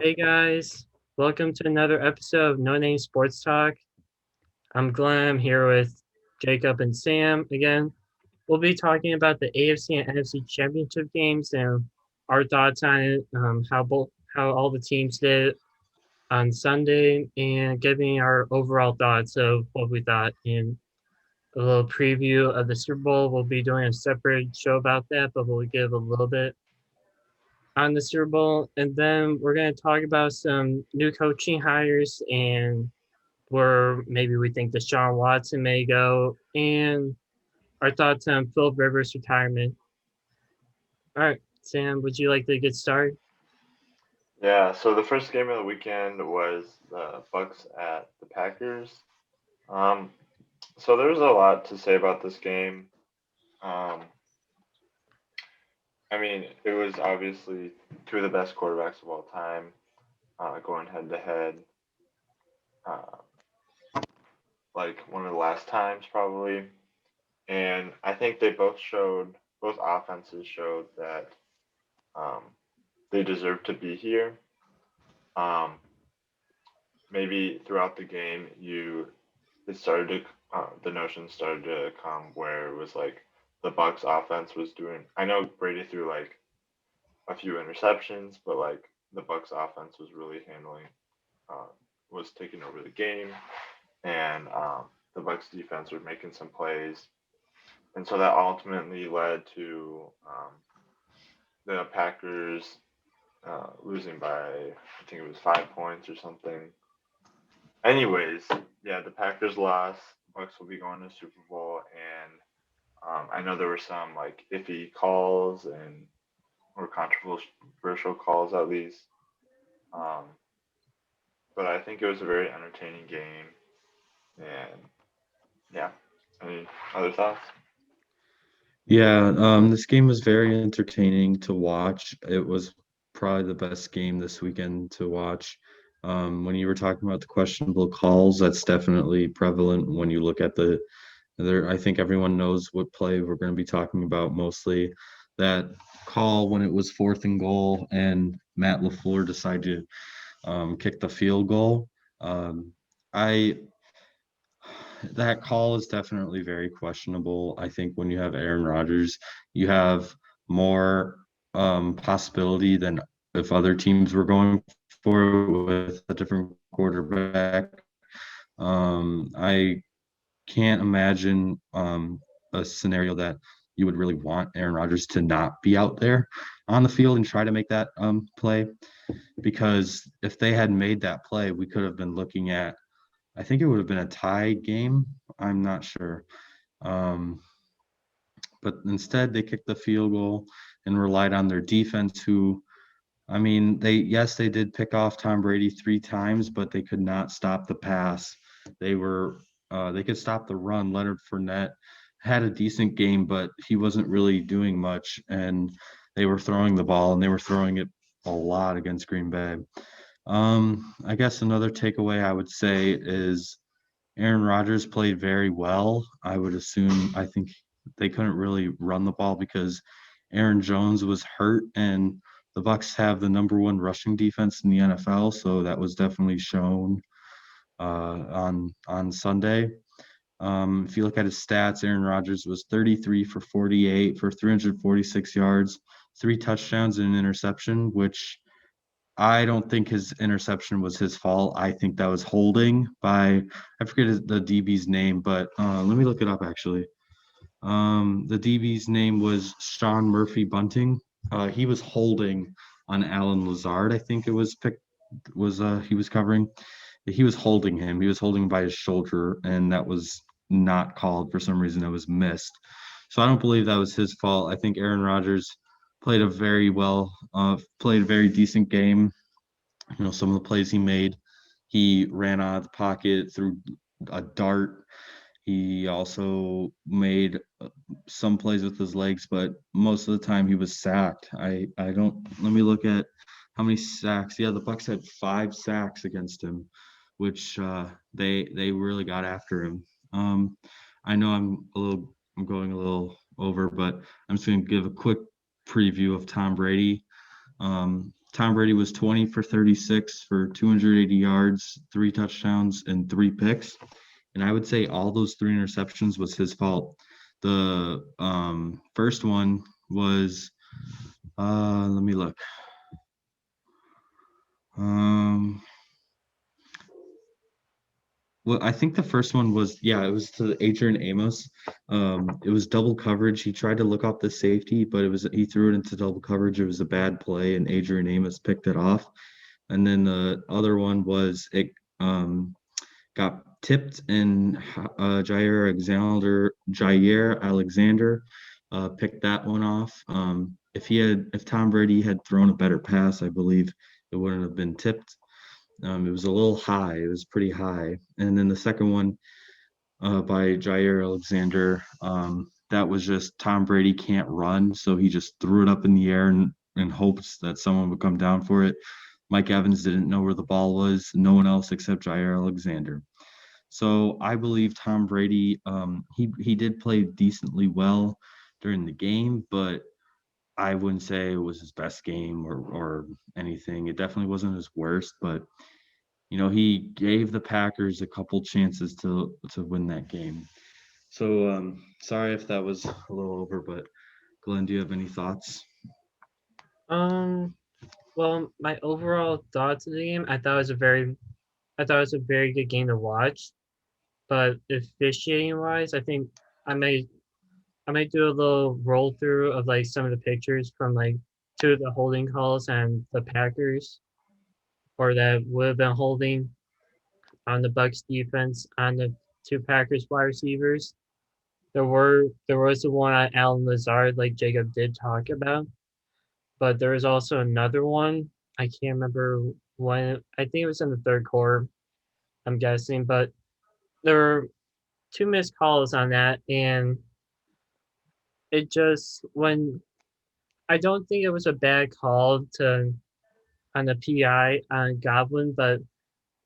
Hey guys, welcome to another episode of No Name Sports Talk. I'm Glenn. I'm here with Jacob and Sam again. We'll be talking about the AFC and NFC Championship games and our thoughts on it, how all the teams did on Sunday, and giving our overall thoughts of what we thought in a little preview of the Super Bowl. We'll be doing a separate show about that, but we'll give a little bit on the Super Bowl, and then we're going to talk about some new coaching hires and where maybe we think Deshaun Watson may go, and our thoughts on Philip Rivers' retirement. All right, Sam, would you like to get started? Yeah, so the first game of the weekend was the Bucks at the Packers. Um, so there's a lot to say about this game. Um, I mean, it was obviously two of the best quarterbacks of all time, going head to head. uh, Like one of the last times probably. And I think both offenses showed that um, they deserve to be here. Um, Maybe throughout the game, it started to the notion started to come where it was like the Bucks offense was doing. I know Brady threw like a few interceptions, but like the Bucks offense was really handling, uh, was taking over the game, and the Bucks defense was making some plays, and so that ultimately led to the Packers losing by I think it was 5 points or something. Anyways, yeah, the Packers lost. Bucks will be going to Super Bowl, and I know there were some like iffy calls and or controversial calls at least. Um, but I think it was a very entertaining game, and yeah. Any other thoughts? Yeah, this game was very entertaining to watch. It was probably the best game this weekend to watch. When you were talking about the questionable calls, that's definitely prevalent when you look at the there. I think everyone knows what play we're going to be talking about mostly. That call when it was fourth and goal and Matt LaFleur decided to kick the field goal. I that call is definitely very questionable. I think when you have Aaron Rodgers, you have more possibility than if other teams were going for it with a different quarterback. I can't imagine a scenario that you would really want Aaron Rodgers to not be out there on the field and try to make that play, because if they had made that play, we could have been looking at, I think it would have been a tie game. I'm not sure. Um, but instead, they kicked the field goal and relied on their defense, who, I mean, they did pick off Tom Brady 3 times, but they could not stop the pass. They could stop the run. Leonard Fournette had a decent game, but he wasn't really doing much. And they were throwing the ball, and they were throwing it a lot against Green Bay. I guess another takeaway I would say is Aaron Rodgers played very well. I think they couldn't really run the ball because Aaron Jones was hurt, and the Bucks have the number one rushing defense in the NFL, so that was definitely shown on Sunday. If you look at his stats, Aaron Rodgers was 33 for 48 for 346 yards, 3 touchdowns and an interception, which I don't think his interception was his fault. I think that was holding by, I forget the DB's name, but let me look it up actually. The DB's name was Sean Murphy Bunting. He was holding on Alan Lazard. I think it was picked was he was covering. He was holding him. He was holding by his shoulder, and that was not called for some reason. It was missed. So I don't believe that was his fault. I think Aaron Rodgers played a very decent game. Some of the plays he made, he ran out of the pocket, threw a dart. He also made some plays with his legs, but most of the time he was sacked. I don't let me look at how many sacks. Yeah, the Bucks had 5 sacks against him, which they really got after him. I know I'm going a little over, but I'm just going to give a quick preview of Tom Brady. Tom Brady was 20 for 36 for 280 yards, 3 touchdowns, and 3 picks. And I would say all those 3 interceptions was his fault. The first one was, let me look. Well, I think the first one was, it was to Adrian Amos. It was double coverage. He tried to look up the safety, but he threw it into double coverage. It was a bad play, and Adrian Amos picked it off. And then the other one was it got tipped, and Jair Alexander picked that one off. If Tom Brady had thrown a better pass, I believe it wouldn't have been tipped. It was a little high. It was pretty high. And then the second one by Jair Alexander, that was just Tom Brady can't run, so he just threw it up in the air and hopes that someone would come down for it. Mike Evans didn't know where the ball was. No one else except Jair Alexander. So I believe Tom Brady, he did play decently well during the game, but I wouldn't say it was his best game or anything. It definitely wasn't his worst, but he gave the Packers a couple chances to win that game. So sorry if that was a little over, but Glenn, do you have any thoughts? Well, my overall thoughts of the game, I thought it was a very good game to watch. But officiating wise, I think I might do a little roll through of like some of the pictures from like 2 of the holding calls and the Packers, or that would have been holding on the Bucks defense on the 2 Packers wide receivers. There was the one on Alan Lazard, like Jacob did talk about, but there was also another one. I can't remember when. I think it was in the 3rd quarter, I'm guessing, but there were 2 missed calls on that, and it just when I don't think it was a bad call on the PI on Goblin, but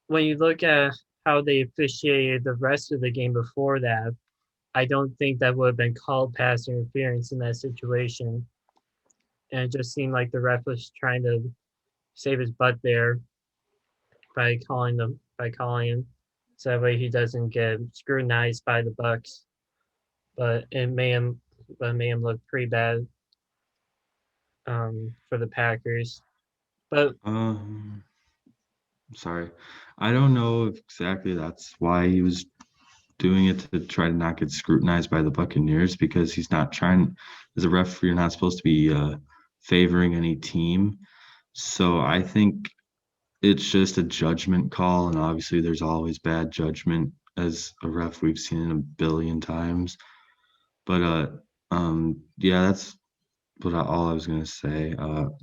when you look at how they officiated the rest of the game before that, I don't think that would have been called pass interference in that situation. And it just seemed like the ref was trying to save his butt there by calling him, so that way he doesn't get scrutinized by the Bucks. But it made him look pretty bad for the Packers. But Sorry, I don't know if exactly that's why he was doing it, to try to not get scrutinized by the Buccaneers, because he's not trying. As a ref, you're not supposed to be favoring any team. So I think it's just a judgment call, and obviously there's always bad judgment as a ref. We've seen it a billion times. But that's all I was gonna say.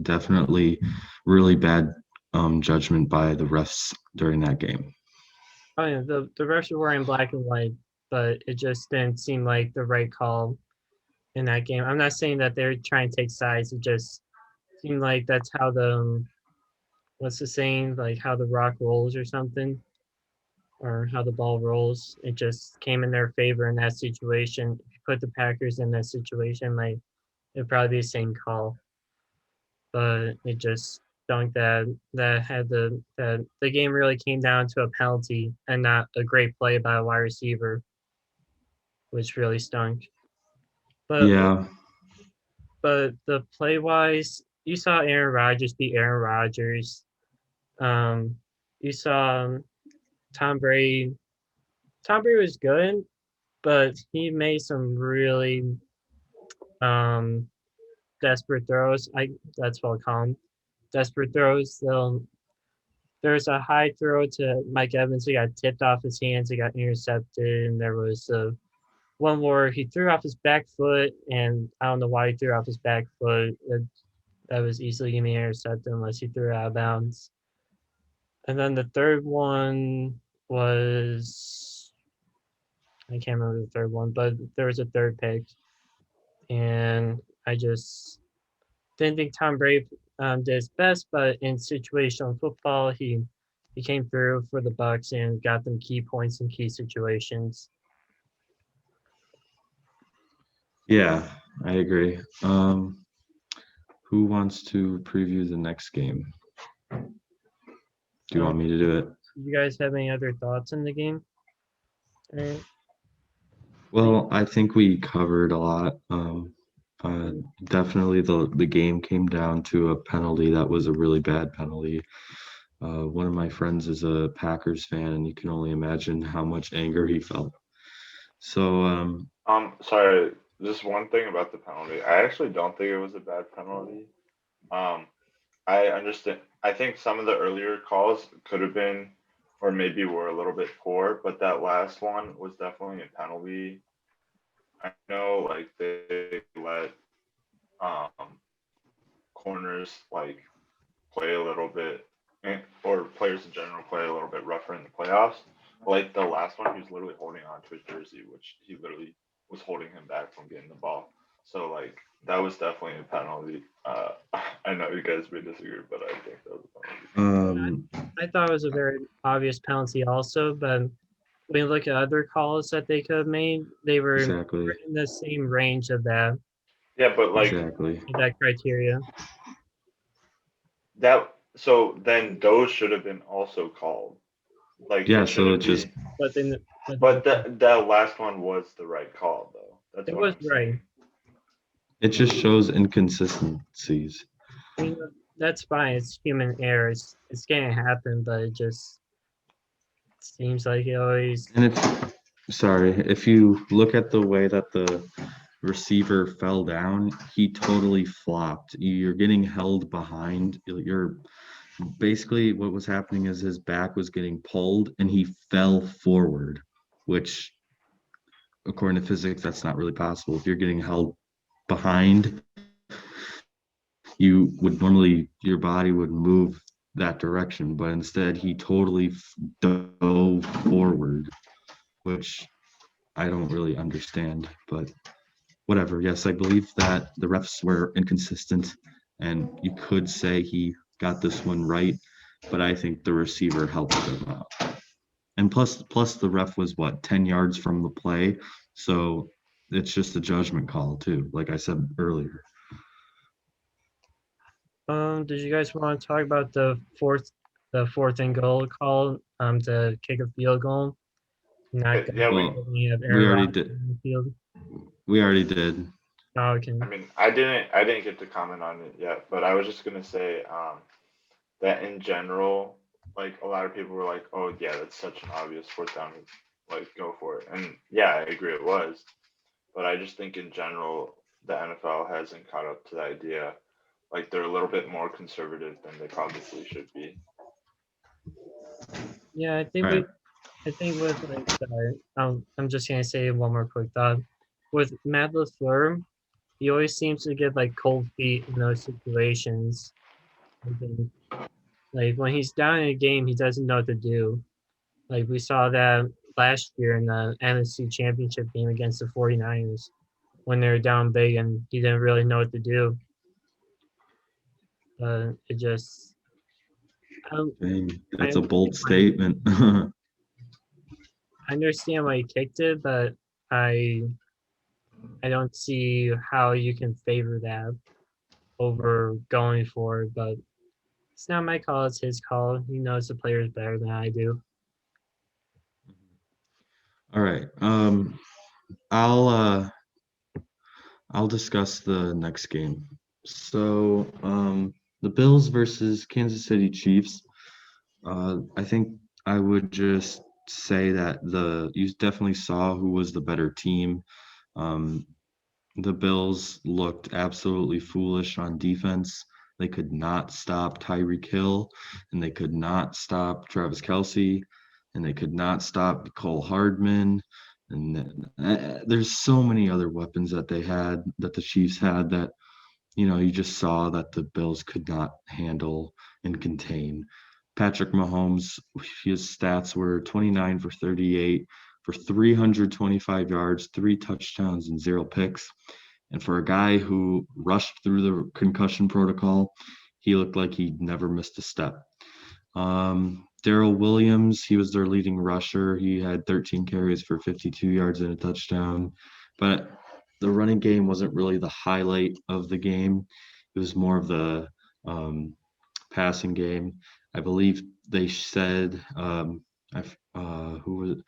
Definitely really bad judgment by the refs during that game. oh yeah, the refs were wearing black and white, but it just didn't seem like the right call in that game. I'm not saying that they're trying to take sides. It just seemed like that's how the what's the saying, like how the rock rolls or something, or how the ball rolls. It just came in their favor in that situation. If you put the Packers in that situation, like it'd probably be the same call. But it just stunk that had the game really came down to a penalty and not a great play by a wide receiver, which really stunk. But Yeah. but the play wise, you saw Aaron Rodgers beat Aaron Rodgers. You saw Tom Brady. Tom Brady was good, but he made some really desperate throws. That's what I'll call them, desperate throws. So there's a high throw to Mike Evans. He got tipped off his hands. He got intercepted, and there was one where he threw off his back foot, and I don't know why he threw off his back foot. That was easily going to be intercepted unless he threw it out of bounds. And then the third one was, I can't remember the third one, but there was a third pick. And I just didn't think Tom Brady did his best, but in situational football, he came through for the Bucks and got them key points in key situations. Yeah, I agree. Who Who wants to preview the next game? Do you want me to do it? You guys have any other thoughts on the game? All right. Well, I think we covered a lot. Definitely the game came down to a penalty that was a really bad penalty. One of my friends is a Packers fan, and you can only imagine how much anger he felt. So, Sorry, just one thing about the penalty. I actually don't think it was a bad penalty. Um, I understand. I think some of the earlier calls could have been, or maybe were a little bit poor, but that last one was definitely a penalty. I know, like they let um, corners like play a little bit, or players in general play a little bit rougher in the playoffs. Like the last one, he was literally holding on to his jersey, which he literally was holding him back from getting the ball. So like that was definitely a penalty. I know you guys may disagree, but I think that was a penalty. I thought it was a very obvious penalty also, but when you look at other calls that they could have made, they were exactly, in the same range of that Yeah, but like exactly. criteria. that. So then those should have been also called. Like Yeah, it so it shouldn't just be. But then, But that last one was the right call, though. That's it what was I'm right. saying. it just shows inconsistencies. I mean, that's fine. It's human errors. It's gonna happen, but it just seems like it always. And if you look at the way that the receiver fell down, he totally flopped. You're getting held behind. You're basically what was happening is his back was getting pulled and he fell forward, which according to physics, that's not really possible. If you're getting held behind, you would normally, your body would move that direction, but instead he totally dove forward, which I don't really understand, but whatever. Yes, I believe that the refs were inconsistent, and you could say he got this one right, but I think the receiver helped him out. And plus the ref was what, 10 yards from the play, so it's just a judgment call too, like I said earlier. Did you guys want to talk about the fourth and goal call? To kick a field goal. Not Yeah, Well, we have we Aaron already Rodgers did. in the field. We already did. Oh, okay. I mean, I didn't get to comment on it yet, but I was just gonna say that in general, like a lot of people were like, "Oh yeah, that's such an obvious fourth down, like go for it." And yeah, I agree it was, but I just think in general the NFL hasn't caught up to the idea. Like they're a little bit more conservative than they probably should be. Yeah, I think Right. I think with like I'm just gonna say one more quick thought. With Matt LaFleur, he always seems to get like cold feet in those situations. I think, like when he's down in a game, he doesn't know what to do. Like we saw that last year in the NFC Championship game against the 49ers when they were down big and he didn't really know what to do. It just Dang, I that's a bold statement. understand why he kicked it, but I I don't see how you can favor that over going for it. But it's not my call; it's his call. He knows the players better than I do. All right. I'll I'll discuss the next game. So, the Bills versus Kansas City Chiefs. I think I would just say that you definitely saw who was the better team. Um, the Bills looked absolutely foolish on defense. They could not stop Tyreek Hill, and they could not stop Travis Kelce, and they could not stop Cole Hardman. And there's so many other weapons that the Chiefs had, that you just saw that the Bills could not handle and contain. Patrick Mahomes, his stats were 29 for 38 for 325 yards, 3 touchdowns, and 0 picks. And for a guy who rushed through the concussion protocol, he looked like he never missed a step. Darrell Williams, he was their leading rusher. He had 13 carries for 52 yards and a touchdown. But the running game wasn't really the highlight of the game. It was more of the passing game. I believe they said who was it?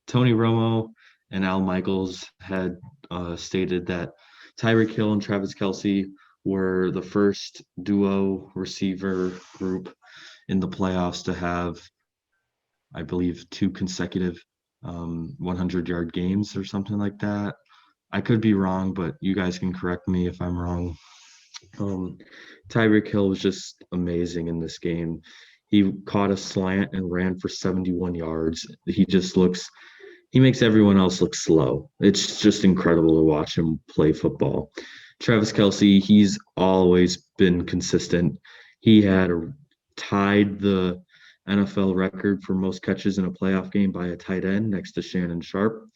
Tony Romo and Al Michaels had stated that Tyreek Hill and Travis Kelce were the first duo receiver group in the playoffs to have, I believe, two consecutive 100-yard games or something like that. I could be wrong, but you guys can correct me if I'm wrong. Um, Tyreek Hill was just amazing in this game. He caught a slant and ran for 71 yards. He makes everyone else look slow. It's just incredible to watch him play football. Travis Kelce, he's always been consistent. He tied the NFL record for most catches in a playoff game by a tight end next to Shannon Sharp.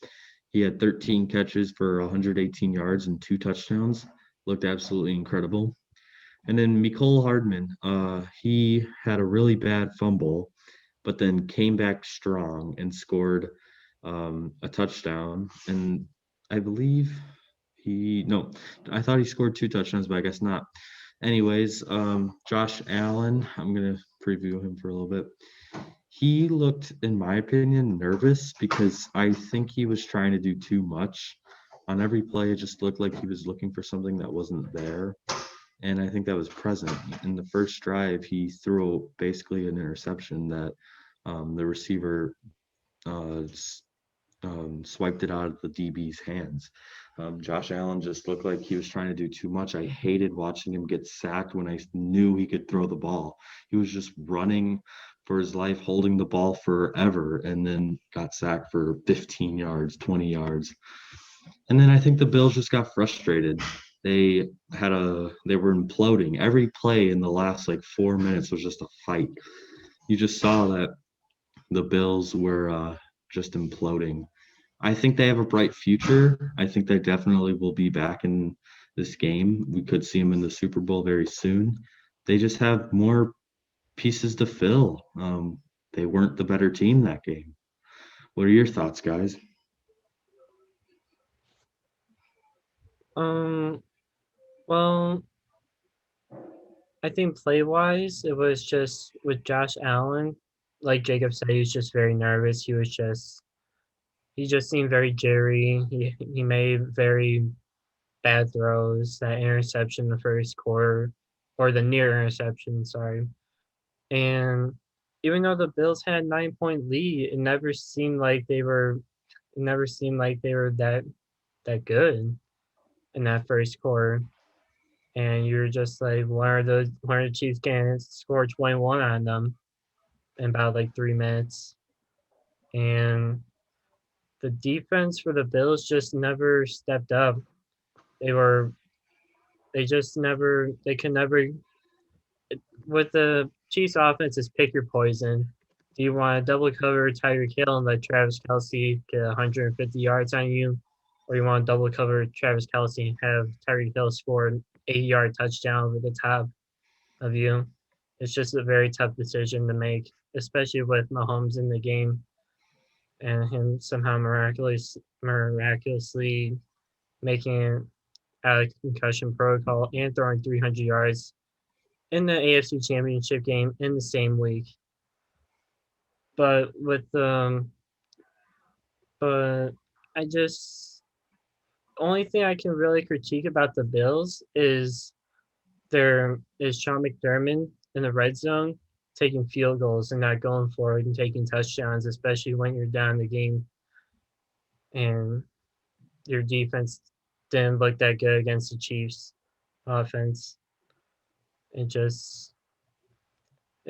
He had 13 catches for 118 yards and 2 touchdowns. Looked absolutely incredible. And then Mecole Hardman, he had a really bad fumble, but then came back strong and scored a touchdown. And I believe no, I thought he scored 2 touchdowns, but I guess not. Anyways, Josh Allen, I'm going to preview him for a little bit. He looked, in my opinion, nervous because I think he was trying to do too much. On every play, it just looked like he was looking for something that wasn't there. And I think that was present. In the first drive, he threw basically an interception that the receiver uh, swiped it out of the DB's hands. Josh Allen just looked like he was trying to do too much. I hated watching him get sacked when I knew he could throw the ball. He was just running for his life, holding the ball forever, and then got sacked for 15 yards, 20 yards. And then I think the Bills just got frustrated. They were imploding. Every play in the last 4 minutes was just a fight. You just saw that the Bills were just imploding. I think they have a bright future. I think they definitely will be back in this game. We could see them in the Super Bowl very soon. They just have more pieces to fill. They weren't the better team that game. What are your thoughts, guys? Well, I think play wise, it was just with Josh Allen. Like Jacob said, he was just very nervous. He just seemed very jittery. He made very bad throws. That interception in the first quarter, or the near interception, sorry. And even though the Bills had 9-point lead, it never seemed like they were. It never seemed like they were that good in that first quarter. And you're just like, why are the Chiefs getting score 21 on them in about 3 minutes? And the defense for the Bills just never stepped up. They were they could never with the Chiefs offense is pick your poison. Do you want to double cover Tyreek Hill and let Travis Kelce get 150 yards on you? Or you want to double cover Travis Kelce and have Tyreek Hill score an 80-yard touchdown over the top of you? It's just a very tough decision to make, especially with Mahomes in the game and him somehow miraculously making it out of concussion protocol and throwing 300 yards in the AFC Championship game in the same week. But but I just only thing I can really critique about the Bills is Sean McDermott in the red zone taking field goals and not going for it and taking touchdowns, especially when you're down the game and your defense didn't look that good against the Chiefs offense. It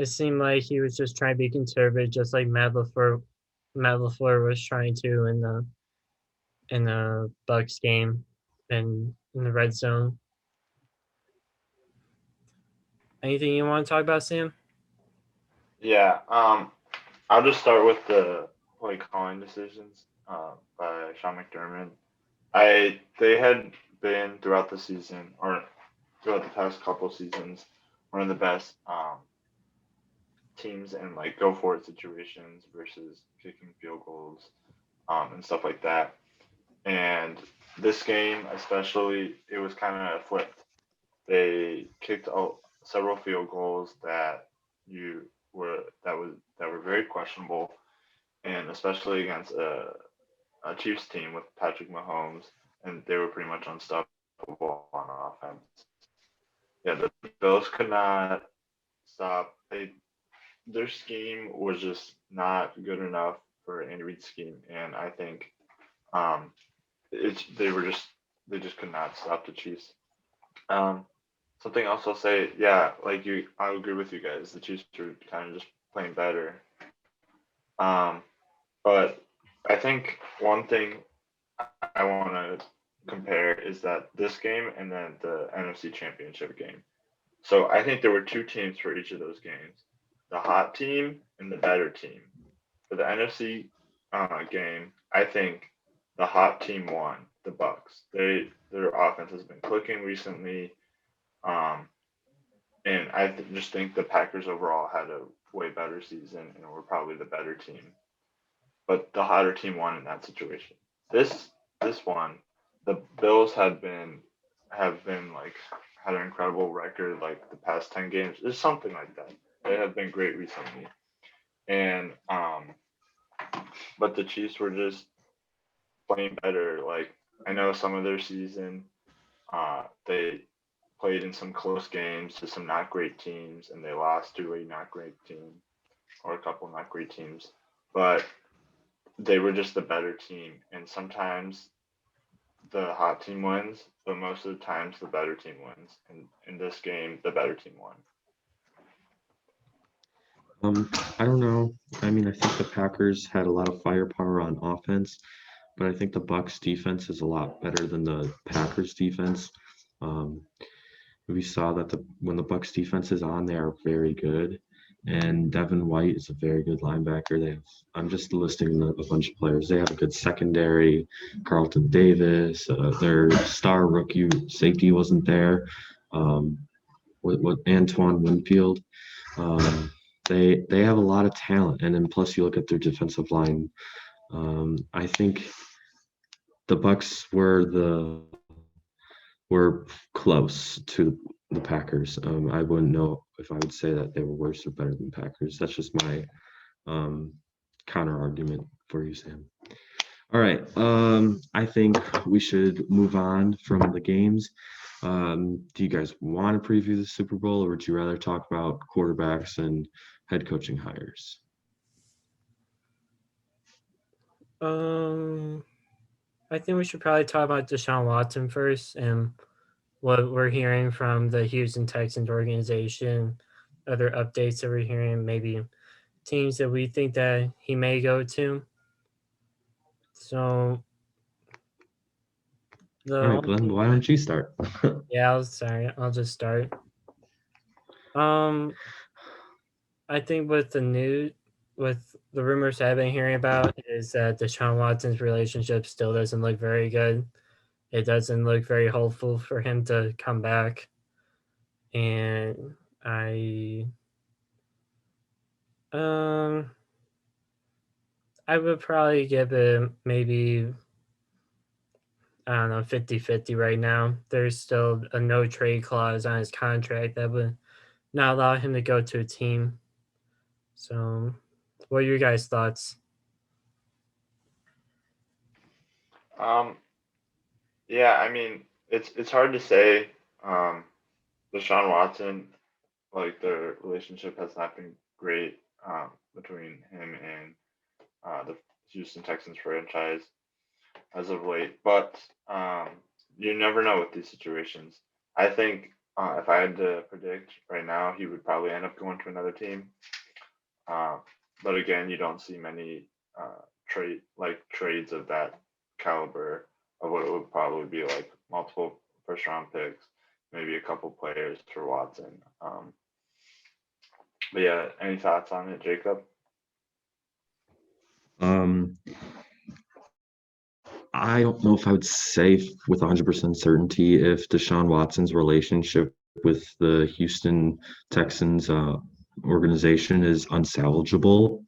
seemed like he was just trying to be conservative, just like Matt LaFleur was trying to in the Bucks game and in the red zone. Anything you want to talk about, Sam? Yeah. I'll just start with the play calling decisions by Sean McDermott. They had been throughout the season or throughout the past couple seasons one of the best teams in go for it situations versus kicking field goals and stuff like that. And this game, especially, it was kind of flipped. they kicked out several field goals that were very questionable, and especially against a Chiefs team with Patrick Mahomes, and they were pretty much unstoppable on offense. Yeah, the Bills could not stop. Their scheme was just not good enough for Andy Reid's scheme, and I think um, they just could not stop the Chiefs. Um, Something else I'll say, yeah, I agree with you guys. The Chiefs are kind of just playing better. Um, but I think one thing I want to compare is that this game and then the NFC Championship game. So I think there were two teams for each of those games, the hot team and the better team. For the NFC game, I think the hot team won, the Bucks. Their offense has been clicking recently, um, and just think the Packers overall had a way better season and were probably the better team. But the hotter team won in that situation. This one, the Bills have been like had an incredible record like the past 10 games. It's something like that. They have been great recently, and but the Chiefs were just playing better. Like I know some of their season, they played in some close games to some not great teams, and they lost to a not great team or a couple not great teams. But they were just the better team, and sometimes the hot team wins, but most of the times the better team wins. And in this game, the better team won. I don't know. I mean, I think the Packers had a lot of firepower on offense, but I think the Bucks defense is a lot better than the Packers defense. Um, we saw that when the Bucks defense is on, they are very good. And Devin White is a very good linebacker. I'm just listing a bunch of players. They have a good secondary. Carlton Davis, their star rookie safety wasn't there. What Antoine Winfield. They have a lot of talent, and then plus you look at their defensive line. I think the Bucks were close to the Packers. I wouldn't know if I would say that they were worse or better than Packers. That's just my counter argument for you, Sam. All right. I think we should move on from the games. Do you guys want to preview the Super Bowl, or would you rather talk about quarterbacks and head coaching hires? I think we should probably talk about Deshaun Watson first and what we're hearing from the Houston Texans organization, other updates that we're hearing, maybe teams that we think that he may go to. So All right, Glenn, why don't you start? yeah, I'll just start. I think with the rumors I've been hearing about is that Deshaun Watson's relationship still doesn't look very good. It doesn't look very hopeful for him to come back. And I would probably give it maybe, I don't know, 50-50 right now. There's still a no trade clause on his contract that would not allow him to go to a team. So, what are your guys' thoughts? Yeah, I mean, it's hard to say. Deshaun Watson, like their relationship has not been great between him and the Houston Texans franchise as of late. But you never know with these situations. I think if I had to predict right now, he would probably end up going to another team. But again, you don't see many trades of that caliber of what it would probably be like multiple first round picks, maybe a couple players for Watson. But yeah, any thoughts on it, Jacob? I don't know if I would say with 100% certainty if Deshaun Watson's relationship with the Houston Texans organization is unsalvageable.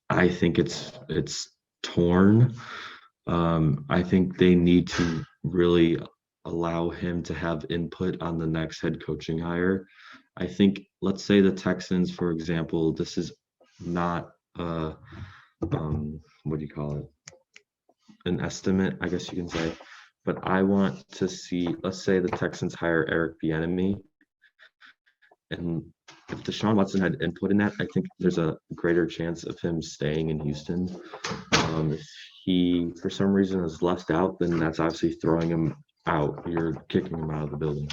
I think it's torn. I think they need to really allow him to have input on the next head coaching hire. I think, let's say the Texans, for example, this is not what do you call it? An estimate, I guess you can say. But I want to see, let's say the Texans hire Eric Bieniemy, and if Deshaun Watson had input in that, I think there's a greater chance of him staying in Houston. If he, for some reason, is left out, then that's obviously throwing him out. You're kicking him out of the building.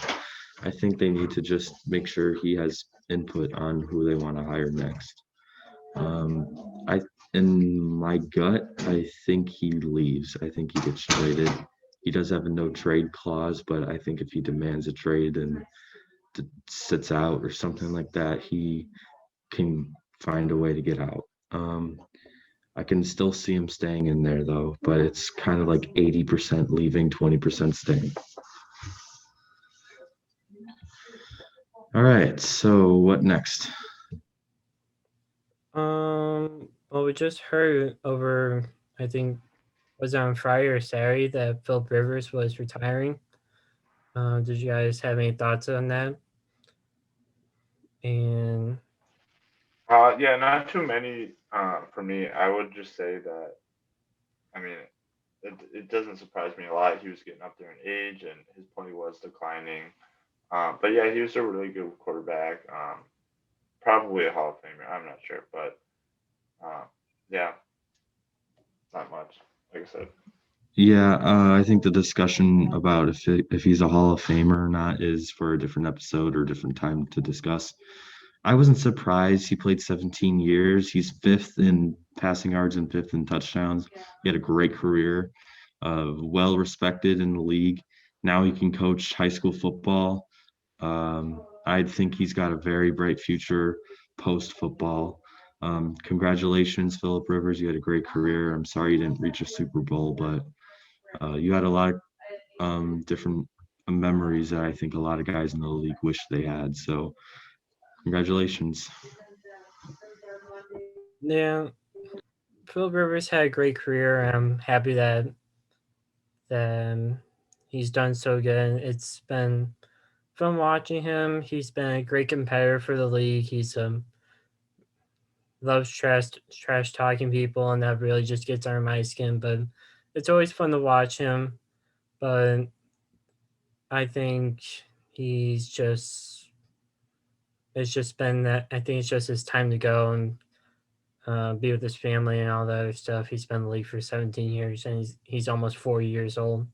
I think they need to just make sure he has input on who they want to hire next. I in my gut, I think he leaves. I think he gets traded. He does have a no trade clause, but I think if he demands a trade and sits out or something like that, he can find a way to get out. I can still see him staying in there though, but it's kind of like 80% leaving, 20% staying. All right, so what next? Well, we just heard over, I think, was it on Friday or Saturday that Philip Rivers was retiring. Did you guys have any thoughts on that? And Yeah, not too many for me. I would just say that, I mean, it doesn't surprise me a lot. He was getting up there in age and his play was declining. But yeah, he was a really good quarterback. Probably a Hall of Famer. I'm not sure. But yeah, not much. Like I said. Yeah, I think the discussion about if he's a Hall of Famer or not is for a different episode or a different time to discuss. I wasn't surprised. He played 17 years. He's fifth in passing yards and fifth in touchdowns. He had a great career, well respected in the league. Now he can coach high school football. I think he's got a very bright future post football. Congratulations, Philip Rivers. You had a great career. I'm sorry you didn't reach a Super Bowl, but you had a lot of different memories that I think a lot of guys in the league wish they had. So, congratulations. yeah, Philip Rivers had a great career. And I'm happy that he's done so good. It's been fun watching him. He's been a great competitor for the league. He's loves trash talking people, and that really just gets under my skin. But it's always fun to watch him. But I think he's just it's just been that I think it's just his time to go and be with his family and all that other stuff. He's been in the league for 17 years, and he's almost 40 years old.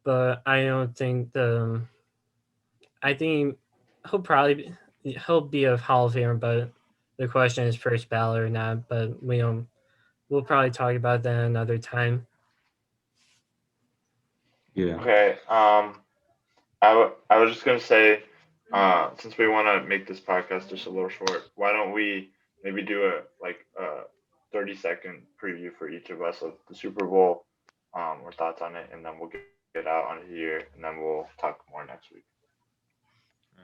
But I don't think the I think he'll be a Hall of Famer, but the question is first ballot or not. But we don't. We'll probably talk about that another time. Yeah. Okay. I was just gonna say, since we want to make this podcast just a little short, why don't we maybe do a 30-second preview for each of us of the Super Bowl, or thoughts on it, and then we'll get out on here, and then we'll talk more next week.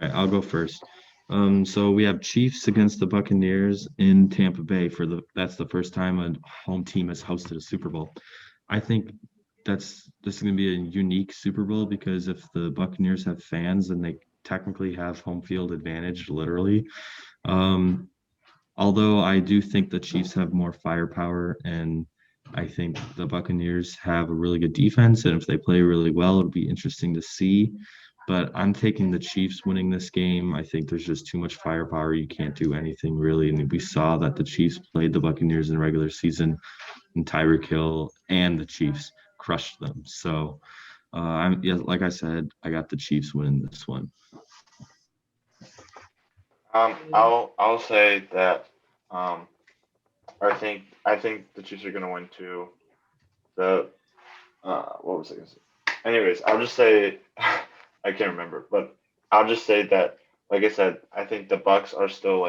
All right, I'll go first. So we have Chiefs against the Buccaneers in Tampa Bay that's the first time a home team has hosted a Super Bowl. I think this is going to be a unique Super Bowl because if the Buccaneers have fans, then they technically have home field advantage, literally. Although I do think the Chiefs have more firepower, and I think the Buccaneers have a really good defense, and if they play really well, it'll be interesting to see. But I'm taking the Chiefs winning this game. I think there's just too much firepower. You can't do anything really. And we saw that the Chiefs played the Buccaneers in regular season, and Tyreek Hill and the Chiefs crushed them. So, like I said, I got the Chiefs winning this one. I'll say that I think the Chiefs are gonna win too. The what was I gonna say? Anyways, I'll just say I can't remember, but I'll just say that, like I said, I think the Bucks are still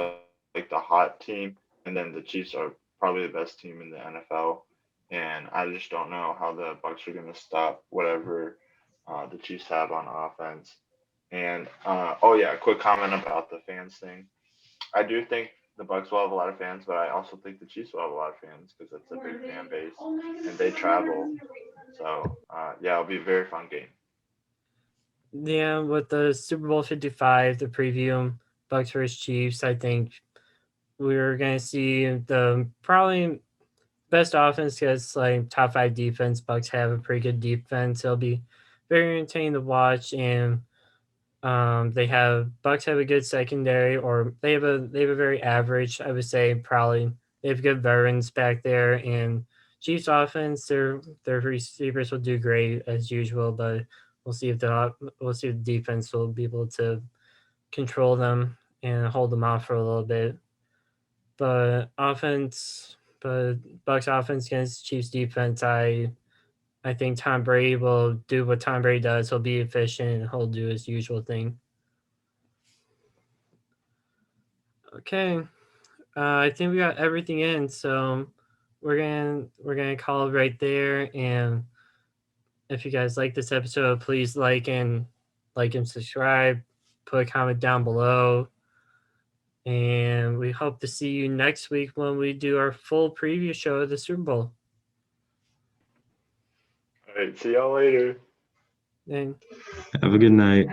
like the hot team, and then the Chiefs are probably the best team in the NFL. And I just don't know how the Bucks are going to stop whatever the Chiefs have on offense. And oh yeah, a quick comment about the fans thing. I do think the Bucks will have a lot of fans, but I also think the Chiefs will have a lot of fans because it's a big fan base and they travel. So yeah, it'll be a very fun game. Yeah, with the Super Bowl 55, the preview, Bucks versus Chiefs, I think we're gonna see the probably best offense because like top 5 defense. Bucks have a pretty good defense. It'll be very entertaining to watch, and they have Bucks have a good secondary, or they have a very average, I would say, probably they have good veterans back there, and Chiefs offense, their receivers will do great as usual, but we'll see if the defense will be able to control them and hold them off for a little bit. But Bucks offense against Chiefs defense, I think Tom Brady will do what Tom Brady does. He'll be efficient and he'll do his usual thing. Okay, I think we got everything in, so we're gonna call it right there. And if you guys like this episode, please like and subscribe. Put a comment down below, and we hope to see you next week when we do our full preview show of the Super Bowl. All right, see y'all later. And Have a good night.